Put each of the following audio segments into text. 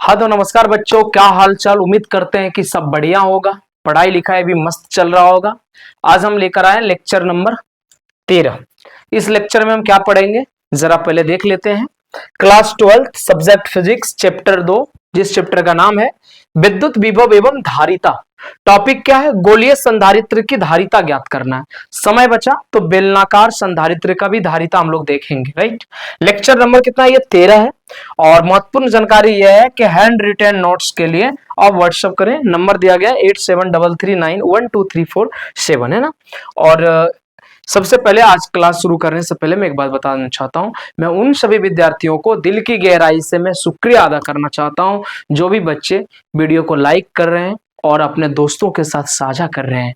हाँ तो नमस्कार बच्चों, क्या हाल चाल। उम्मीद करते हैं कि सब बढ़िया होगा, पढ़ाई लिखाई भी मस्त चल रहा होगा। आज हम लेकर आए लेक्चर नंबर 13। इस लेक्चर में हम क्या पढ़ेंगे जरा पहले देख लेते हैं। क्लास 12 सब्जेक्ट फिजिक्स चैप्टर 2, जिस चैप्टर का नाम है विद्युत विभव एवं धारिता। टॉपिक क्या है? गोलीय संधारित्र की धारिता ज्ञात करना है। समय बचा तो बेलनाकार संधारित्र का भी धारिता हम लोग देखेंगे। राइट, लेक्चर नंबर कितना है? ये 13 है। और महत्वपूर्ण जानकारी यह है कि हैंड रिटेन नोट्स के लिए आप व्हाट्सएप करें, नंबर दिया गया 8733912347 है ना। और सबसे पहले आज क्लास शुरू करने से पहले मैं एक बात बताना चाहता हूं। मैं उन सभी विद्यार्थियों को दिल की गहराई से मैं शुक्रिया अदा करना चाहता हूं जो भी बच्चे वीडियो को लाइक कर रहे हैं और अपने दोस्तों के साथ साझा कर रहे हैं।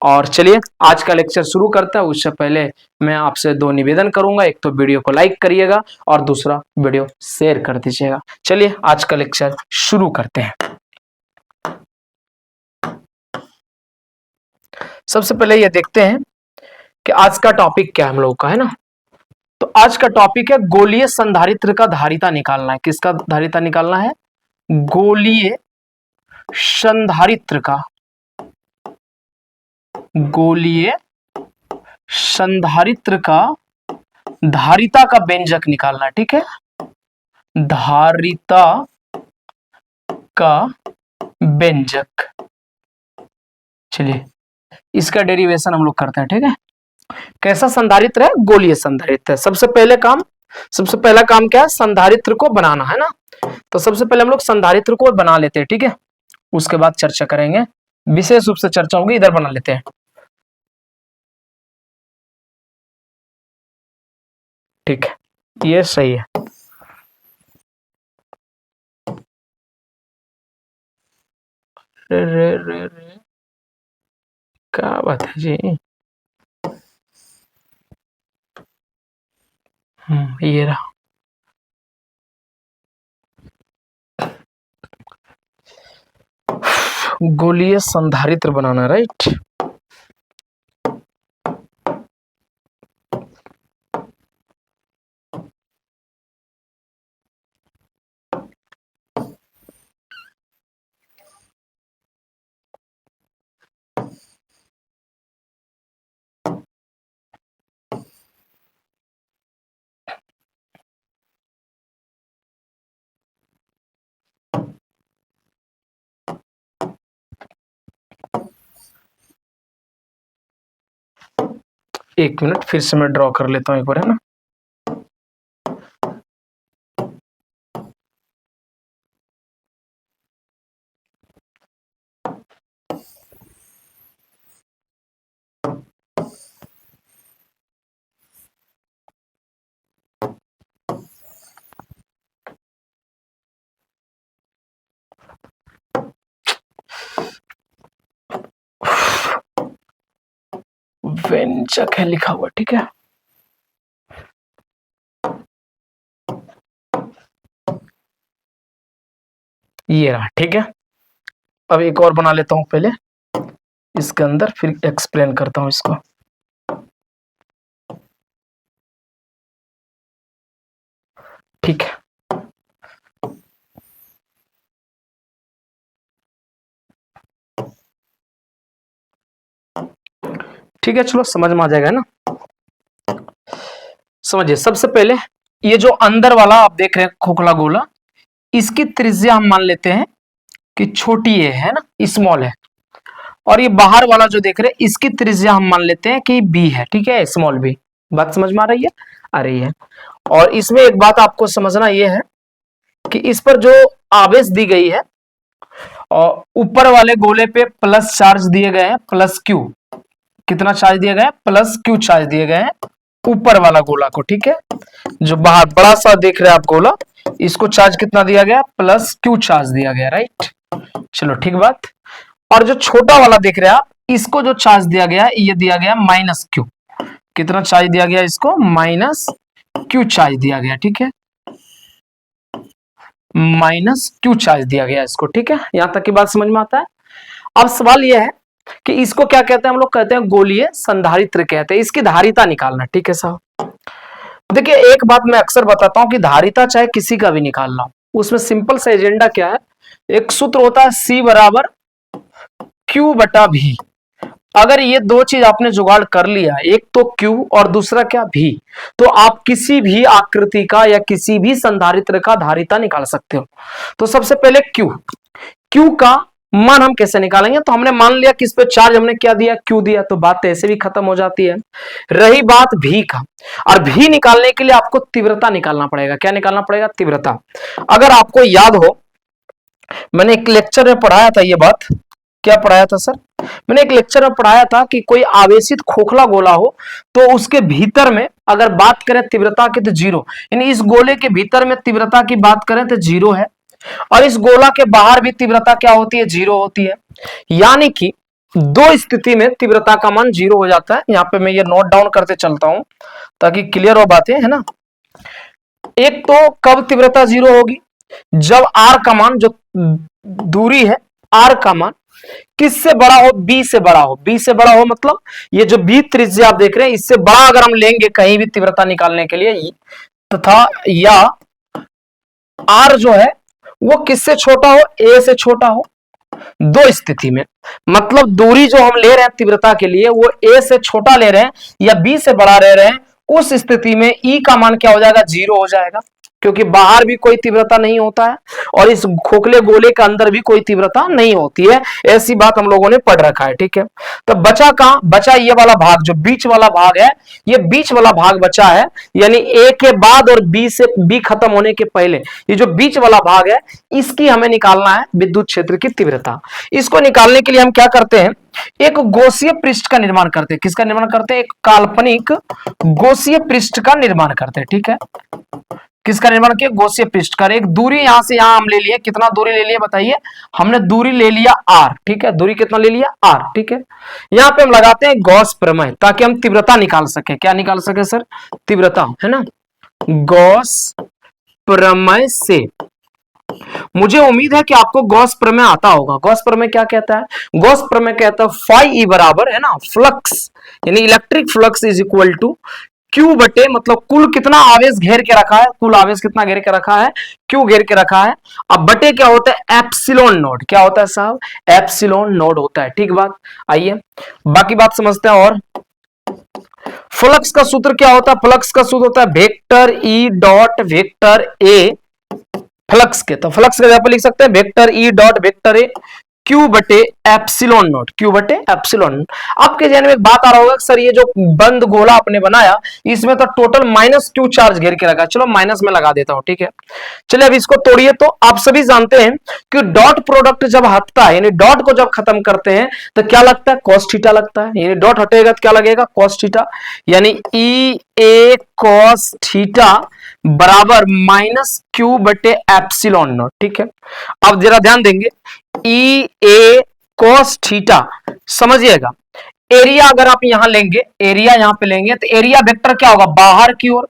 और चलिए आज का लेक्चर शुरू करता है। उससे पहले मैं आपसे दो निवेदन करूंगा, एक तो वीडियो को लाइक करिएगा और दूसरा वीडियो शेयर कर दीजिएगा। चलिए आज का लेक्चर शुरू करते हैं। सबसे पहले ये देखते हैं कि आज का टॉपिक क्या हम लोग का है ना। तो आज का टॉपिक है गोलीय संधारित्र का धारिता निकालना है। किसका धारिता निकालना है? गोलीय संधारित्र का, गोलीय संधारित्र का धारिता का व्यंजक निकालना है। ठीक है, धारिता का व्यंजक। चलिए इसका डेरिवेशन हम लोग करते हैं। ठीक है, कैसा संधारित्र है? गोलीय संधारित्र है। सबसे पहला काम क्या है? संधारित्र को बनाना है ना। तो सबसे पहले हम लोग संधारित्र को बना लेते हैं। ठीक है, उसके बाद चर्चा करेंगे, विशेष रूप से चर्चा होगी। इधर बना लेते हैं। ठीक है, ये सही है। रे क्या बात है जी। ये रहा। गोलीय संधारित्र बनाना। राइट, एक मिनट फिर से मैं ड्रॉ कर लेता हूं एक बार, है ना। व्यंजक है लिखा हुआ। ठीक है, ये रहा। ठीक है, अब एक और बना लेता हूं पहले इसके अंदर, फिर एक्सप्लेन करता हूं इसको। ठीक है, ठीक है, चलो समझ में आ जाएगा ना। समझिए, सबसे पहले ये जो अंदर वाला आप देख रहे हैं खोखला गोला, इसकी त्रिज्या हम मान लेते हैं कि छोटी है ना, स्मॉल है। और ये बाहर वाला जो देख रहे हैं इसकी त्रिज्या हम मान लेते हैं कि बी है। ठीक है, स्मॉल बी। बात समझ में आ रही है? आ रही है। और इसमें एक बात आपको समझना यह है कि इस पर जो आवेश दी गई है और ऊपर वाले गोले पे प्लस चार्ज दिए गए हैं, प्लस क्यू। कितना चार्ज दिया गया है? प्लस क्यू चार्ज दिए गए हैं ऊपर वाला गोला को। ठीक है, जो बाहर बड़ा सा देख रहे हैं आप गोला, इसको चार्ज कितना दिया गया? प्लस क्यू चार्ज दिया गया। राइट, चलो ठीक बात। और जो छोटा वाला देख रहे हैं आप, इसको जो चार्ज दिया गया ये दिया गया माइनस क्यू। कितना चार्ज दिया गया? इसको माइनस क्यू चार्ज दिया गया। ठीक है, माइनस क्यू चार्ज दिया गया इसको। ठीक है, यहां तक की बात समझ में आता है। अब सवाल यह है कि इसको क्या कहते हैं? हम लोग कहते हैं गोलीय संधारित्र कहते हैं। इसकी धारिता निकालना। ठीक है साहब, देखिए एक बात मैं अक्सर बताता हूं कि धारिता चाहे किसी का भी निकाल लो, उसमें सिंपल सा एजेंडा क्या है, एक सूत्र होता है C बराबर Q बटा V। अगर ये दो चीज आपने जुगाड़ कर लिया, एक तो Q और दूसरा क्या V, तो आप किसी भी आकृति का या किसी भी संधारित्र का धारिता निकाल सकते हो। तो सबसे पहले Q का मान हम कैसे निकालेंगे, तो हमने मान लिया कि इस पे चार्ज हमने क्या दिया, Q दिया, तो बात ऐसे भी खत्म हो जाती है। रही बात V का, और V निकालने के लिए आपको तीव्रता निकालना पड़ेगा। क्या निकालना पड़ेगा, तीव्रता। अगर आपको याद हो, मैंने एक लेक्चर में पढ़ाया था ये बात। क्या पढ़ाया था सर, मैंने एक लेक्चर में पढ़ाया था कि कोई आवेशित खोखला गोला हो तो उसके भीतर में अगर बात करें तीव्रता की तो 0, यानी इस गोले के भीतर में तीव्रता की बात करें तो 0 है, और इस गोला के बाहर भी तीव्रता क्या होती है, 0 होती है। यानी कि दो स्थिति में तीव्रता का मान 0 हो जाता है। यहां पे मैं ये नोट डाउन करते चलता हूं ताकि क्लियर हो बातें, है ना। एक तो कब तीव्रता 0 होगी, जब आर का मान, जो दूरी है आर का मान किससे बड़ा हो, बी से बड़ा हो। बी से बड़ा हो मतलब ये जो बी त्रिज्या आप देख रहे हैं, इससे बड़ा अगर हम लेंगे कहीं भी तीव्रता निकालने के लिए, तथा या आर जो है वो किससे छोटा हो, ए से छोटा हो। दो स्थिति में, मतलब दूरी जो हम ले रहे हैं तीव्रता के लिए वो ए से छोटा ले रहे हैं या बी से बड़ा ले रहे हैं, उस स्थिति में ई का मान क्या हो जाएगा, 0 हो जाएगा, क्योंकि बाहर भी कोई तीव्रता नहीं होता है और इस खोखले गोले के अंदर भी कोई तीव्रता नहीं होती है। ऐसी बात हम लोगों ने पढ़ रखा है, ठीक है। तो बचा कहां, बचा ये वाला भाग, जो बीच वाला भाग है, ये बीच वाला भाग बचा है, यानी ए के बाद और बी से, बी खत्म होने के पहले ये जो बीच वाला भाग है, इसकी हमें निकालना है विद्युत क्षेत्र की तीव्रता। इसको निकालने के लिए हम क्या करते हैं, एक गोशीय पृष्ठ का निर्माण करते हैं। किसका निर्माण करते हैं, एक काल्पनिक गोशीय पृष्ठ का निर्माण करते हैं, ठीक है। किसका निर्माण किया, गोशीय पृष्ठ का। एक दूरी यहां से यहां हम ले लिए, कितना दूरी ले लिया बताइए, हमने दूरी ले लिया r, ठीक है। दूरी कितना ले लिया, r, ठीक है। यहां पे हम लगाते हैं गॉस प्रमेय ताकि हम तीव्रता निकाल सके। क्या निकाल सके सर, तीव्रता, है ना। गॉस प्रमेय से, मुझे उम्मीद है कि आपको गॉस प्रमेय आता होगा। गॉस प्रमेय क्या कहता है, गॉस प्रमेय कहता है फाई ई बराबर, है ना, फ्लक्स यानी electric flux is equal to q बटे, मतलब कुल कितना आवेश घेर के रखा है, कुल आवेश कितना घेर के रखा है, क्यू घेर के रखा है। अब बटे क्या होता है, एप्सिलॉन नोड। क्या होता है साहब, एप्सिलॉन नोड होता है, ठीक बात। आइए बाकी बात समझते हैं। और फ्लक्स का सूत्र क्या होता है, फ्लक्स का सूत्र होता है vector E dot vector A, flux के, तो फ्लक्स का जगह पे लिख सकते हैं vector E dot vector A Q बटे एप्सिलॉन नोट, क्यू बटे एप्सिलॉन। आपके जहन में एक बात आ रहा होगा, सर ये जो बंद गोला आपने बनाया इसमें तो टोटल माइनस क्यू चार्ज घेर के रखा, चलो माइनस में लगा देता हूं, ठीक है। चलिए अब इसको तोड़िए। तो आप सभी जानते हैं कि डॉट प्रोडक्ट जब हटता है, यानी डॉट को जब खत्म करते हैं तो क्या लगता है, कॉस थीटा लगता है, यानी डॉट हटेगा तो क्या लगेगा, कॉस थीटा, यानी ई ए कॉस थीटा बराबर माइनस क्यू बटे एप्सिलॉन नोट, ठीक है। अब जरा ध्यान देंगे, ई ए कॉस थीटा, समझिएगा एरिया अगर आप यहां लेंगे, एरिया यहां पे लेंगे तो एरिया वेक्टर क्या होगा, बाहर की ओर,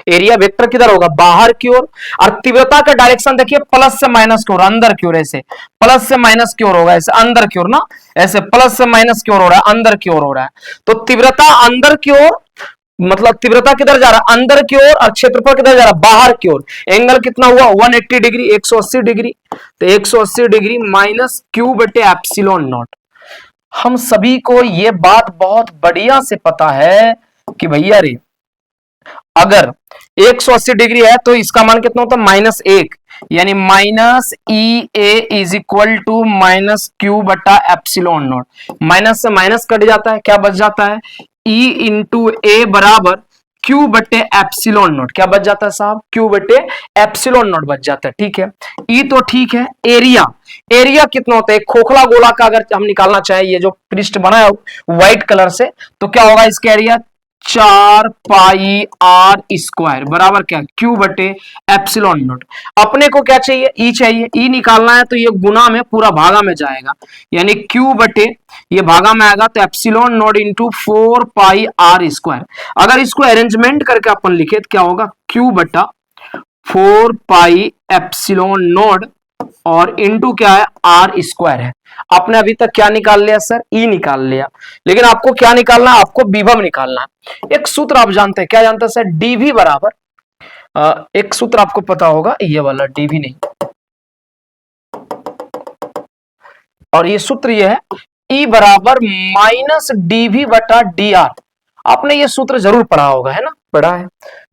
एरिया वेक्टर किधर होगा, बाहर की ओर। और तीव्रता का डायरेक्शन देखिए प्लस से माइनस की ओर, अंदर की ओर, ऐसे प्लस से माइनस की ओर होगा, ऐसे अंदर की ओर ना, ऐसे प्लस से माइनस की ओर हो रहा है, अंदर की ओर हो रहा है। तो तीव्रता अंदर की ओर, मतलब तीव्रता किधर जा रहा है, अंदर की ओर, और क्षेत्रफल किधर जा रहा है, बाहर की ओर। एंगल कितना हुआ, 180 डिग्री, 180 डिग्री, तो 180 डिग्री माइनस क्यू बटे एप्सिलॉन नॉट। हम सभी को ये बात बहुत बढ़िया से पता है कि भैया रे, अगर 180 डिग्री है तो इसका मान कितना होता है, -1, यानी minus E A is equal to minus q बटा एप्सिलॉन नॉट। माइनस से माइनस कट जाता है, क्या बच जाता है, ई इंटू ए बराबर क्यू बटे एप्सिलॉन नॉट। क्या बच जाता है साहब, क्यू बटे एप्सिलॉन नॉट बच जाता है, ठीक है। ई तो ठीक है। एरिया, एरिया कितना होता है, खोखला गोला का अगर हम निकालना चाहें, ये जो पृष्ठ बना है व्हाइट कलर से, तो क्या होगा इसका एरिया, 4 पाई आर स्क्वायर बराबर क्या, क्यू बटे एप्सिलॉन नॉट। अपने को क्या चाहिए, ई चाहिए, ई निकालना है तो ये गुना में पूरा भागा में जाएगा, यानी क्यू बटे, ये भागा में आएगा तो epsilon not into 4 pi r square. अगर इसको अरेंजमेंट करके अपन लिखे तो क्या होगा, क्यू बटा 4 पाई एप्सिलॉन नॉट और इंटू क्या है, आर स्क्वायर है। आपने अभी तक क्या निकाल लिया सर, ई निकाल लिया, लेकिन आपको क्या निकालना है, आपको विभव निकालना है। एक सूत्र आप जानते हैं, क्या जानते हैं सर, डीवी बराबर, एक सूत्र आपको पता होगा, ये वाला, डीवी नहीं, और ये सूत्र ये है E बराबर माइनस dV बटा dr। आपने ये सूत्र जरूर पढ़ा होगा, है ना, पढ़ा है।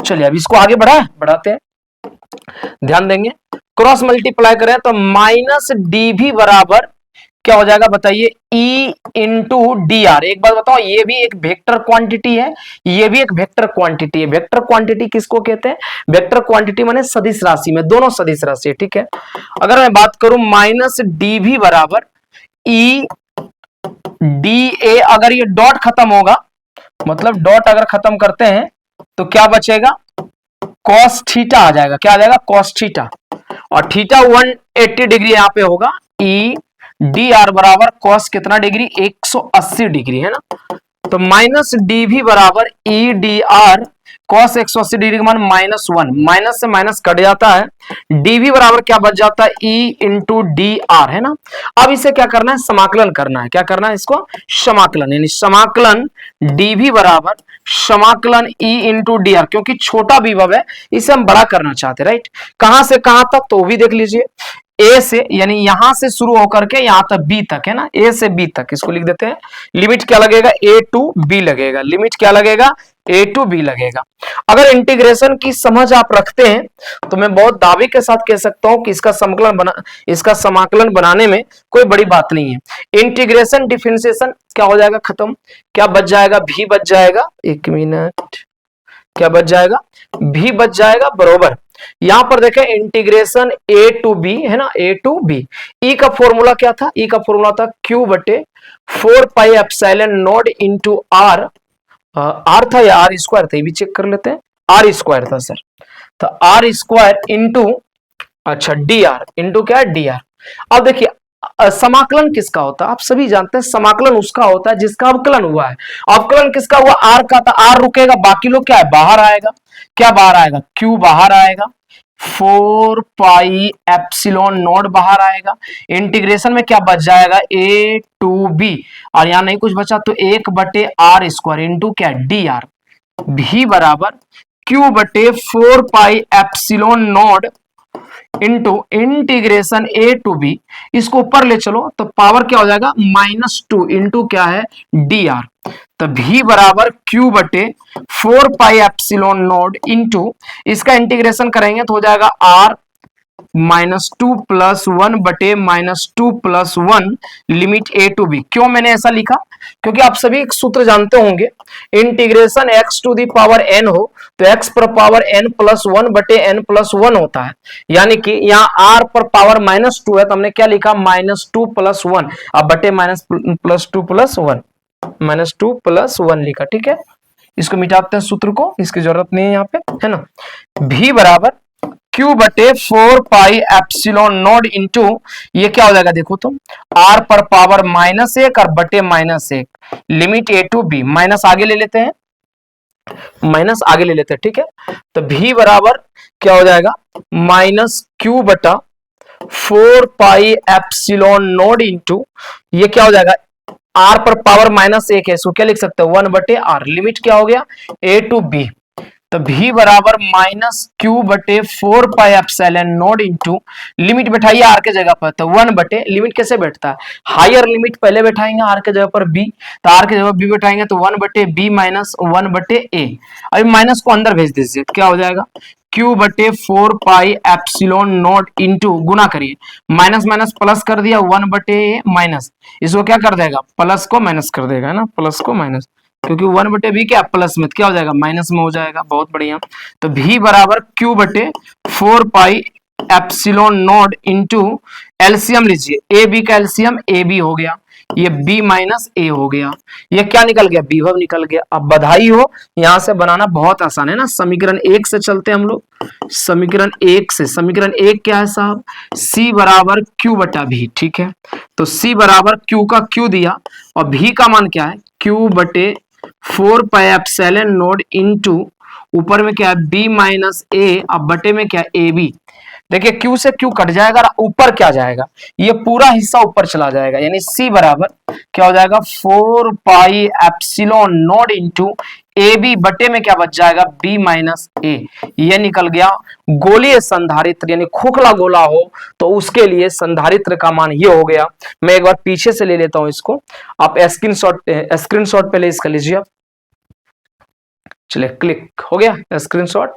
चलिए अब इसको आगे बढ़ाते हैं, ध्यान देंगे। क्रॉस मल्टीप्लाई करें तो माइनस dV बराबर क्या हो जाएगा बताइए, E इंटू डी आर। एक बात बताओ, ये भी एक वेक्टर क्वांटिटी है, ये भी एक वेक्टर क्वांटिटी है। वेक्टर क्वांटिटी किसको कहते हैं? वेक्टर क्वांटिटी माने सदिश राशि में, दोनों सदिश राशि है, ठीक है। अगर मैं बात करूं माइनस डीवी बराबर ई डी ए, अगर ये डॉट खत्म होगा, मतलब डॉट अगर खत्म करते हैं तो क्या बचेगा, कॉस थीटा आ जाएगा। क्या आ जाएगा? Cos theta. और थीटा 180 डिग्री यहां पे होगा। ई डी आर बराबर कॉस कितना डिग्री, 180 डिग्री, है ना। तो माइनस डीवी बराबर E D R cos 180 degree का मान -1, माइनस से माइनस कट जाता है। डीवी बराबर क्या बच जाता है, ई इंटू डी आर, है ना। अब इसे क्या करना है, समाकलन करना है। क्या करना है इसको? समाकलन, यानी समाकलन डीवी बराबर समाकलन ई इंटू डी आर, क्योंकि छोटा विभव है इसे हम बड़ा करना चाहते हैं, राइट। कहां से कहां तक, तो भी देख लीजिए। ए से, यानी यहां से शुरू होकर के यहां तक बी तक, है ना, ए से बी तक, इसको लिख देते हैं। लिमिट क्या लगेगा, ए टू बी लगेगा। लिमिट क्या लगेगा, ए टू बी लगेगा। अगर इंटीग्रेशन की समझ आप रखते हैं तो मैं बहुत दावे के साथ कह सकता हूं कि इसका समाकलन बनाने में कोई बड़ी बात नहीं है। इंटीग्रेशन डिफरेंशिएशन क्या हो जाएगा, खत्म। क्या बच जाएगा, भी बच जाएगा। एक मिनट, क्या बच जाएगा, भी बच जाएगा, बरोबर। यहां पर देखें इंटीग्रेशन ए टू बी, है ना, ए टू बी। ई का फॉर्मूला क्या था, ई का फॉर्मूला था क्यू बटे 4 pi epsilon not into r. R था या आर स्क्वायर था, ये भी चेक कर लेते हैं। आर स्क्वायर था सर। तो आर स्क्वायर इंटू, अच्छा, डी आर इंटू क्या है, डी आर। अब देखिए समाकलन किसका होता है, आप सभी जानते हैं समाकलन उसका होता है जिसका अवकलन हुआ है। अवकलन किसका हुआ, आर का था। आर रुकेगा, बाकी लोग क्या है, बाहर आएगा। क्या बाहर आएगा, क्यू बाहर आएगा, 4 पाई एप्सिलॉन नॉट बाहर आएगा। इंटीग्रेशन में क्या बच जाएगा, ए टू बी, और यहां नहीं कुछ बचा तो 1 बटे आर स्क्वायर इंटू क्या, डी आर। भी बराबर क्यू बटे 4 pi epsilon not into integration a to b. इसको ऊपर ले चलो तो पावर क्या हो जाएगा, -2 इंटू क्या है, डी आर। तो भी बराबर क्यू बटे 4 पाई एप्सिलॉन नॉट इंटू, इसका इंटीग्रेशन करेंगे तो हो जाएगा आर -2 प्लस 1 बटे -2 plus 1 limit a to b. क्यों मैंने ऐसा लिखा, क्योंकि आप सभी एक सूत्र जानते होंगे, integration x to the power n हो तो x पर पावर n प्लस 1 बटे n प्लस 1 होता है। यानी कि यहाँ r पर पावर -2 है तो हमने क्या लिखा, -2 प्लस 1, अब बटे +2 प्लस 1, -2 प्लस 1 लिखा, ठीक है। इसको मिटाते हैं सूत्र को, इसकी जरूरत नहीं है यहाँ पे, है ना। भी बराबर क्यू बटे 4 पाई एप्सिलॉन नॉट इंटू, ये क्या हो जाएगा देखो तो, आर पर पावर -1 और बटे -1 limit a to b. Minus आगे ले लेते हैं, माइनस आगे ले लेते हैं, ठीक है। तो भी बराबर क्या हो जाएगा, माइनस क्यू बटा 4 पाई एप्सिलॉन नॉट इंटू, ये क्या हो जाएगा, आर पर पावर -1 है, इसको क्या लिख सकते हैं, 1 बटे आर। लिमिट क्या हो गया, ए टू बी। तो भी बराबर माइनस क्यू बटे 4 pi epsilon not into, limit बैठाइए आर के जगह पर, तो 1 बटे, लिमिट कैसे बैठता है, हायर लिमिट पहले बैठाएंगे आर के जगह पर बी, तो आर के जगह बी बैठाएंगे तो 1 बटे बी माइनस 1 बटे ए। अभी माइनस को अंदर भेज दीजिए, क्या हो जाएगा, क्यू बटे 4 पाई एप्सिलॉन नॉट इंटू, गुना करिए, माइनस माइनस प्लस कर दिया, 1 बटे ए माइनस, इसको क्या कर देगा, प्लस को माइनस कर देगा, है ना, प्लस को माइनस, क्योंकि 1 बटे बी क्या प्लस में, क्या हो जाएगा, माइनस में हो जाएगा। बहुत बढ़िया। तो भी बराबर क्यू बटे 4 pi epsilon not into, LCM लीजिए, ए बी का एलसीएम ए बी हो गया, ये b माइनस ए हो गया, ये क्या निकल गया, विभव निकल गया। अब बधाई हो, यहां से बनाना बहुत आसान है ना। समीकरण 1 से चलते हैं हम लोग, समीकरण 1 से। समीकरण 1 क्या है साहब, c बराबर q बटा v, ठीक है। तो c बराबर q का q दिया और v का मान क्या है, q बटे 4 पाई एप्सिलॉन नॉट इंटू, ऊपर में क्या है b माइनस ए, अब बटे में क्या है ab। देखिए Q से Q कट जाएगा, ऊपर क्या जाएगा, ये पूरा हिस्सा ऊपर चला जाएगा, यानी C बराबर क्या हो जाएगा 4 pi epsilon not into a b बटे में क्या बच जाएगा B माइनस ए। ये निकल गया गोलीय संधारित्र, यानी खोखला गोला हो तो उसके लिए संधारित्र का मान ये हो गया। मैं एक बार पीछे से ले लेता हूं इसको, आप स्क्रीनशॉट पहले इसका लीजिए आप। चलिए क्लिक हो गया स्क्रीनशॉट।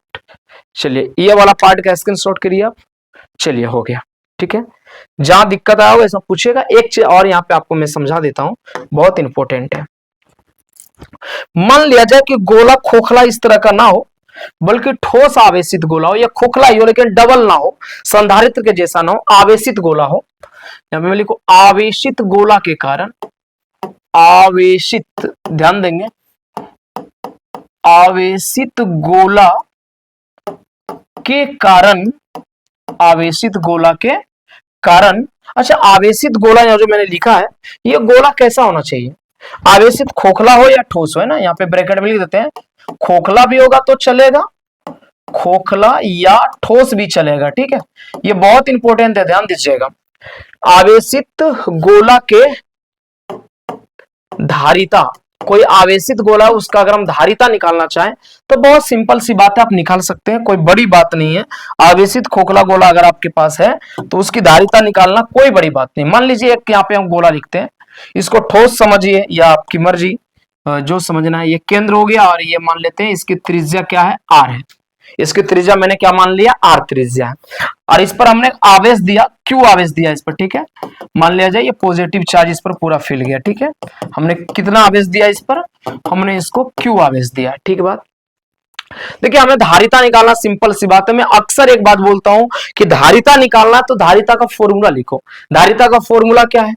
चलिए ये वाला पार्ट का स्क्रीनशॉट करिए आप। चलिए हो गया, ठीक है। जहां दिक्कत आया होगा ऐसा पूछिएगा। एक चीज और यहाँ पे आपको मैं समझा देता हूं, बहुत इंपॉर्टेंट है। मान लिया जाए कि गोला खोखला इस तरह का ना हो, बल्कि ठोस आवेशित गोला हो, या खोखला ही हो लेकिन डबल ना हो, संधारित्र के जैसा ना हो, आवेशित गोला हो। यहां पे मैं लिखू आवेशित गोला के कारण, आवेशित, ध्यान देंगे, आवेशित गोला के कारण, आवेशित गोला के कारण। अच्छा, आवेशित गोला यहाँ जो मैंने लिखा है, ये गोला कैसा होना चाहिए, आवेशित खोखला हो या ठोस हो, है ना। यहाँ पे ब्रैकेट में लिख देते हैं, खोखला भी होगा तो चलेगा, खोखला या ठोस भी चलेगा, ठीक है। ये बहुत इंपॉर्टेंट है, ध्यान दीजिएगा। आवेशित गोला के धारिता, कोई आवेशित गोला है उसका अगर हम धारिता निकालना चाहें तो बहुत सिंपल सी बात है, आप निकाल सकते हैं, कोई बड़ी बात नहीं है। आवेशित खोखला गोला अगर आपके पास है तो उसकी धारिता निकालना कोई बड़ी बात नहीं। मान लीजिए एक यहाँ पे हम गोला लिखते हैं, इसको ठोस समझिए या आपकी मर्जी, जो समझना है। ये केंद्र हो गया और ये मान लेते हैं इसकी त्रिज्या क्या है, आर है। इसकी त्रिज्या मैंने क्या मान लिया, आर त्रिज्या है, और इस पर हमने आवेश दिया, क्यू आवेश दिया इस पर, ठीक है। मान लिया जाए ये पॉजिटिव चार्ज इस पर पूरा फैल गया, ठीक है। हमने कितना आवेश दिया इस पर, हमने इसको क्यू आवेश दिया, ठीक बात। देखिए हमें धारिता निकालना सिंपल सी बात है। मैं अक्सर एक बात बोलता हूं कि धारिता निकालना तो धारिता का फॉर्मूला लिखो। धारिता का फॉर्मूला क्या है,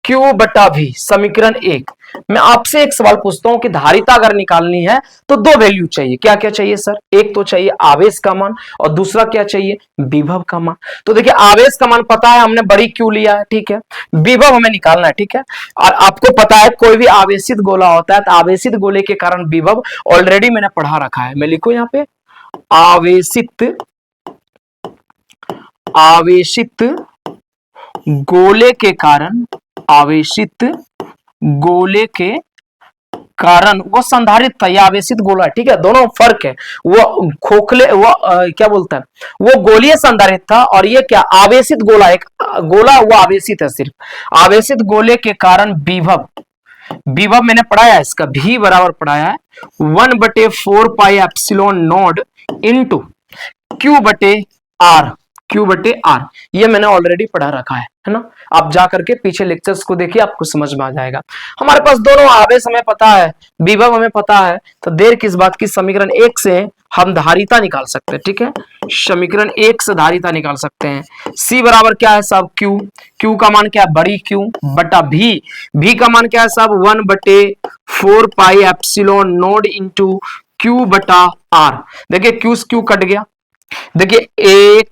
Q बटा V, समीकरण 1। मैं आपसे एक सवाल पूछता हूं कि धारिता अगर निकालनी है तो दो वैल्यू चाहिए, क्या क्या चाहिए सर, एक तो चाहिए आवेश का मान और दूसरा क्या चाहिए, विभव का मान। तो देखिए आवेश का मान पता है, हमने बड़ी Q लिया है, ठीक है। विभव हमें निकालना है, ठीक है। और आपको पता है कोई भी आवेशित गोला होता है तो आवेशित गोले के कारण विभव ऑलरेडी मैंने पढ़ा रखा है। मैं लिखूं यहाँ पे आवेशित, आवेशित गोले के कारण, आवेशित गोले के कारण वो संधारित था, या आवेशित गोला, ठीक है, दोनों फर्क है। वो खोखले, वो क्या बोलता है, वो गोलीय संधारित था, और ये क्या आवेशित गोला, एक गोला वो आवेशित है सिर्फ। आवेशित गोले के कारण विभव, विभव मैंने पढ़ाया इसका भी बराबर पढ़ाया है 1/4 पाई एप्सिलॉन नॉट इंटू क्यू बटे आर, क्यू बटे आर, ये मैंने ऑलरेडी पढ़ा रखा है ना। आप जा करके पीछे लेक्चर्स को देखिए, आपको समझ में आ जाएगा। हमारे पास दोनों आवेश हमें पता है, विभव हमें पता है, तो देर किस बात की, समीकरण 1 से हम धारिता निकाल सकते हैं, ठीक है। समीकरण 1 से धारिता निकाल सकते हैं। C बराबर क्या है साहब, Q, Q का मान क्या है, बड़ी Q बटा V, V का मान क्या है साहब 1/4 पाई एप्सिलॉन नॉट इंटू Q बटा R। देखिए Q से Q कट गया, देखिए 1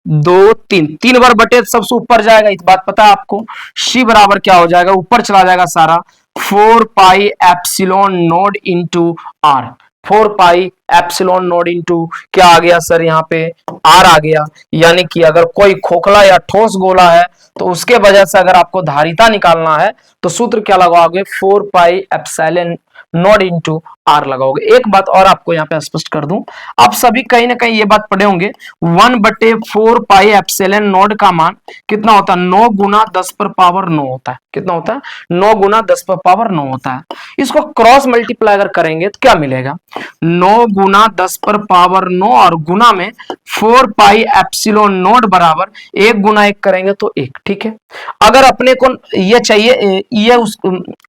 2 3, 3 बार बटे सबसे ऊपर जाएगा, इस बात पता है आपको। C बराबर क्या हो जाएगा, ऊपर चला जाएगा सारा, 4 pi epsilon not into r, 4 pi epsilon not into क्या आ गया सर, यहाँ पे आर आ गया। यानी कि अगर कोई खोखला या ठोस गोला है तो उसके वजह से अगर आपको धारिता निकालना है तो सूत्र क्या लगाओगे, 4 pi epsilon not into r लगाओगे। एक बात और आपको यहाँ पे स्पष्ट कर दूं, आप सभी कहीं ना कहीं ये बात पढ़े होंगे, 1/4 पाई एप्सिलॉन नॉट का मान कितना होता है, 9 गुना 10 पर पावर 9 होता है। कितना होता है, 9 गुना 10 पर पावर 9 होता है। इसको क्रॉस मल्टीप्लाई अगर करेंगे तो क्या मिलेगा, 9 गुना 10 पर पावर 9 और गुना में 4 पाई एप्सिलॉन नॉट बराबर 1 गुना 1 करेंगे तो 1, ठीक है। अगर अपने को ये चाहिए, ये उस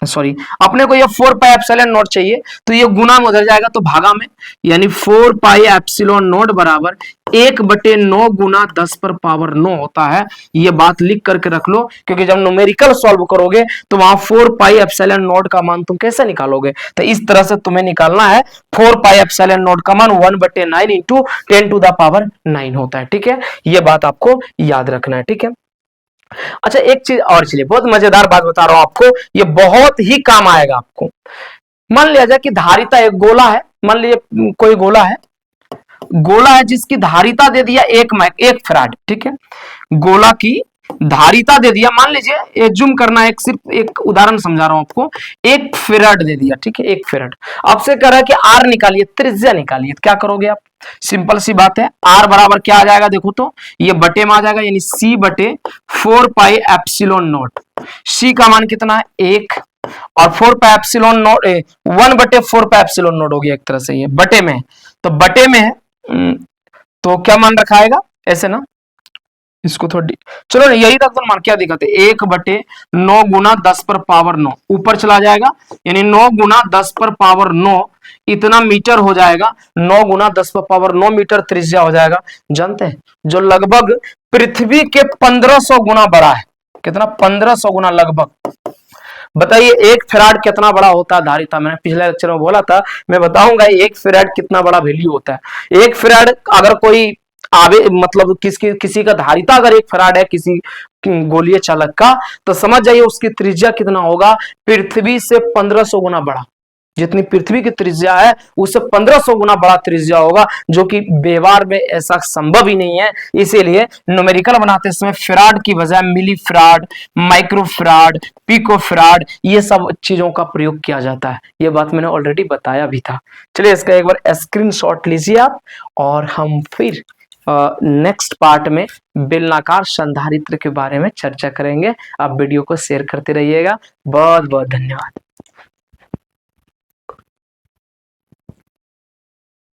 सॉरी अपने को ये 4 पाई एप्सिलॉन नॉट चाहिए तो ये गुना में उधर जाएगा तो भागा में, यानी 4 पाई एप्सिलॉन नॉट बराबर 1/9 गुना 10 पर पावर 9 होता है। ये बात लिख करके रख लो, क्योंकि जब न्यूमेरिकल सॉल्व करोगे तो वहां 4 पाई एप्सिलॉन नॉट का मान तुम कैसे निकालोगे, तो इस तरह से तुम्हें निकालना है। 4 पाई एप्सिलॉन नॉट का मान 1/9 इंटू 10 टू द पावर 9 होता है, ठीक है। ये बात आपको याद रखना है, ठीक है। अच्छा एक चीज और, चलिए बहुत मजेदार बात बता रहा हूं आपको, ये बहुत ही काम आएगा आपको। मान लिया जाए कि धारिता एक गोला है, मान लीजिए कोई गोला है गोला है जिसकी धारिता दे दिया 1 फैराड, ठीक है, गोला की धारिता दे दिया, मान लीजिए ये जूम करना है, सिर्फ एक उदाहरण समझा रहा हूं आपको, 1 फैराड दे दिया, ठीक है, 1 फैराड। आपसे कह रहा है कि आर निकालिए, त्रिज्या निकालिए, क्या करोगे आप? सिंपल सी बात है, आर बराबर क्या आ जाएगा, देखो तो ये बटे में आ जाएगा, यानी सी बटे 4 पाई एप्सिलॉन नॉट। सी का मान कितना है 1, और 4 pi epsilon not 1/4 pi epsilon not हो गया एक तरह से, ये बटे में, तो बटे में है, तो क्या मान रखा आएगा ऐसे ना, इसको थोड़ी, चलो यही तक तो मान क्या दिखाते, 1/9 गुना 10 पर पावर 9 ऊपर चला जाएगा, यानी 9 गुना 10 पर पावर 9 इतना मीटर हो जाएगा, 9 गुना 10 पर पावर 9 मीटर त्रिज्या हो जाएगा। जानते हैं, जो लगभग पृथ्वी के 1500 गुना बड़ा है। कितना? 1500 गुना लगभग। बताइए 1 फैराड कितना बड़ा होता है धारिता? मैंने पिछले लेक्चर में बोला था, मैं बताऊंगा 1 फैराड कितना बड़ा वैल्यू होता है। 1 फैराड अगर कोई आवे, मतलब किसी का धारिता अगर 1 फैराड है किसी गोलीय चालक का, तो समझ जाइए उसकी त्रिज्या कितना होगा, पृथ्वी से 1500 गुना बड़ा। जितनी पृथ्वी की त्रिज्या है उससे 1500 गुना बड़ा त्रिज्या होगा, जो कि व्यवहार में ऐसा संभव ही नहीं है। इसीलिए न्यूमेरिकल बनाते समय फैराड की बजाय milli farad, micro farad, pico farad, ये सब चीजों का प्रयोग किया जाता है। ये बात मैंने ऑलरेडी बताया भी था। चलिए इसका एक बार स्क्रीनशॉट लीजिए आप, और हम फिर नेक्स्ट पार्ट में बेलनाकार संधारित्र के बारे में चर्चा करेंगे। आप वीडियो को शेयर करते रहिएगा। बहुत बहुत धन्यवाद।